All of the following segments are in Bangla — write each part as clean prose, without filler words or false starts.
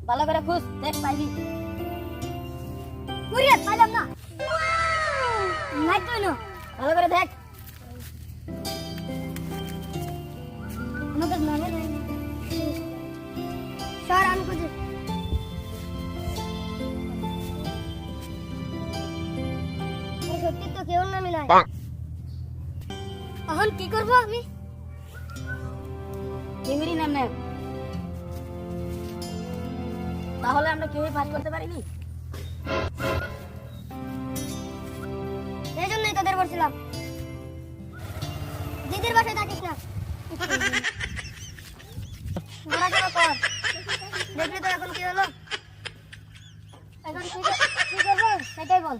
ভালো করে খুঁজ, দেখ পাইবি। কুড়িয়ে পাইলাম না, নাই তো না, ভালো করে দেখ। আমাদের নামে নাই স্যার, আমি খুঁজি। সত্যি তো কেউ নামে নাই। এখন কি করবো আমি? চিংড়ি নাম নেই, তাহলে আমরা কেউই পাস করতে পারিনি। এই জন্যই তোদের বলছিলাম দিদির বাসায় থাকিস না। পড়াশোনা কর। দেখলি তো এখন কি হলো? এখন কি করবো সেটাই বল।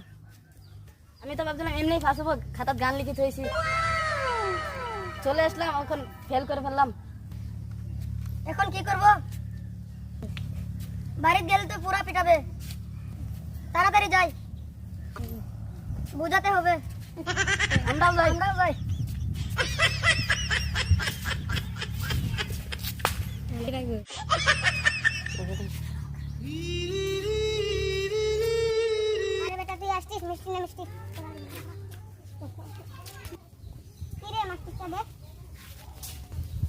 আমি তো ভাবছিলাম এমনি পাস হবো, খাতার গান লিখে থইছি, চলে আসলাম, এখন ফেল করে ফেললাম। এখন কি করব? বাড়িতে গেলে তো পুরা পিটাবে, তাড়াতাড়ি যাই, বুঝাতে হবে। আমরাও যাই। আরে বেটা তুই আসছিস, মিষ্টি না মিষ্টি? কি রে মাস্টারটা দেখ।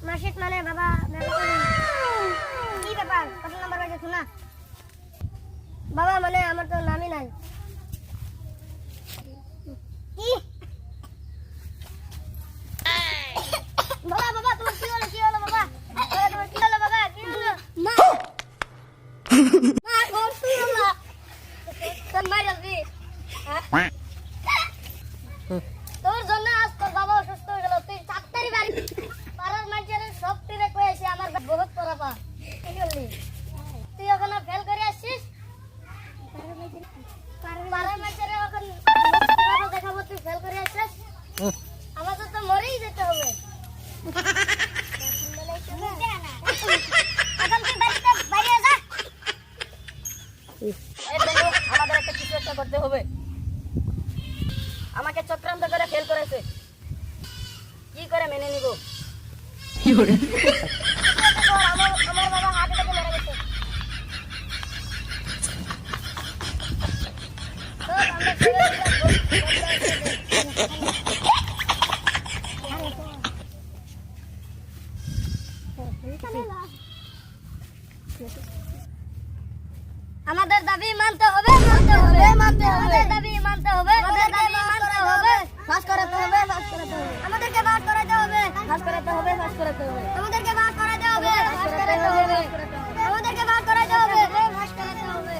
মার্কশিট মানে বাবা কি ব্যাপার? কত নাম্বার হয়েছে শোনা? বাবা মানে আমার তো নামই নাই। কি বাবা বাবা তোমার কি হলো? কি হলো বাবা? তোমার কি হলো বাবা? কি হলো? মা মা ওর কি হলো? তোর মা জলদি তোর জন্য আজ তোর বাবা অসুস্থ হয়ে গেল। তুই ডাক্তারি বাড়ি পাড়ার মানুষের সব তীরে কয়েছে আমার বহুত পড়াবা। কি করলি তুই? ওখানে ফেল করে আসছিস, পাড়ার মানুষের এখন দেখাবো তুই ফেল করে আসছিস। আমাদের তো মরেই যেতে হবে। এখন তুই বাড়িতে বাইরে যা। আমাদের একটা কিছু একটা করতে হবে। আমাকে চক্রান্ত করে ফেল করেছে, কি করে মেনে নিব? আমার বাবা হার্ট অ্যাটাকে মারা গেছে। আমাদের দাবি মানতে হবে, মানতে হবে, মানতে হবে। আমাদের দাবি মানতে হবে, আমাদের দাবি মানতে হবে। পাস করাতে হবে, পাস করাতে হবে। আমাদেরকে পাস করাতে হবে, পাস করাতে হবে, পাস করাতে হবে। আমাদেরকে পাস করাতে হবে, পাস করাতে হবে। আমাদেরকে পাস করাতে হবে, পাস করাতে হবে।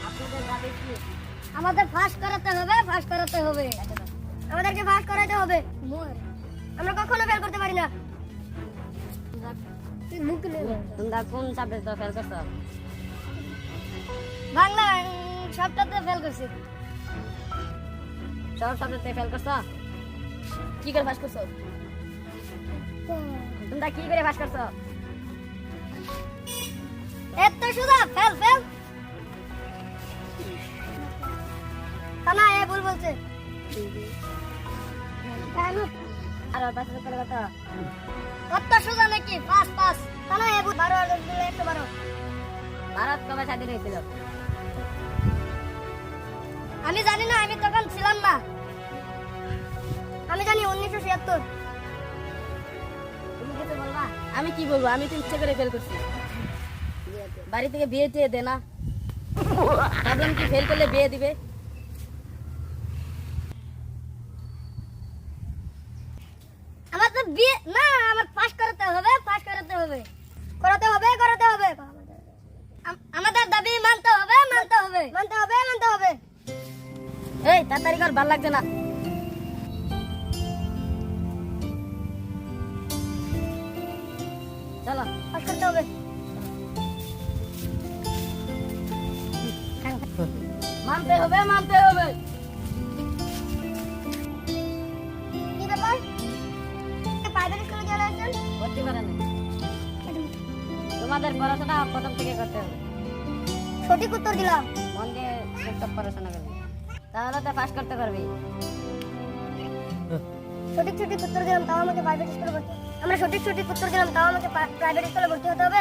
আপনাদের দাবি কি? আমাদের পাস করাতে হবে, পাস করাতে হবে। আমাদেরকে পাস করাতে হবে। আমরা কখনো ফেল করতে পারি না। তোমরা কোন সাবজেক্টে ফেল করছো? বাংলা সবটাতে ফেল করছি। সব সাবজেক্টে ফেল করছো? কি করে পাস করছো? তোমরা কি করে পাস করছো? এত সুদা ফেল ফেল। কানা এ ভুল বলছে। আর পাস করে কথা কত সোজা নাকি? পাস পাস কানা এ ভুল। 12 ভারত কবে স্বাধীন হয়েছিল? আমি জানি না, আমি তখন ছিলাম না। আমি জানি 1976। তুমি কিছু বলবা? আমি কি বলবো? আমি তো ইচ্ছে করে ফেল করছি। বাড়ি থেকে বিয়ে দিয়ে দে না, ভাবলাম কি ফেল করলে বিয়ে দিবে। আমার তো বিয়ে না, আমার পাস করাতে হবে, পাস করাতে হবে, করাতে হবে, করাতে হবে। আমাদের দাবি মানতে হবে, মানতে হবে, মানতে হবে, মানতে হবে। এই তাড়াতাড়ি কর, ভালো লাগছে না। চলো পাস করতে হবে। মানতে হবে, মানতে হবে। কি ব্যাপার? প্রাইভেট স্কুলে চলে আসছেন? ভর্তি করে না, তোমাদের পড়াশোনা প্রথম থেকে করতে হবে। সঠিক উত্তর দিলাম। মন দিয়ে সব পড়াশোনা করবে, তাহলে তো পাস করতে পারবি। সঠিক সঠিক উত্তর দিলাম তাও আমাকে প্রাইভেট স্কুলে ভর্তি আমরা সঠিক সঠিক উত্তর দিলাম তাও আমাকে প্রাইভেট স্কুলে ভর্তি হতে হবে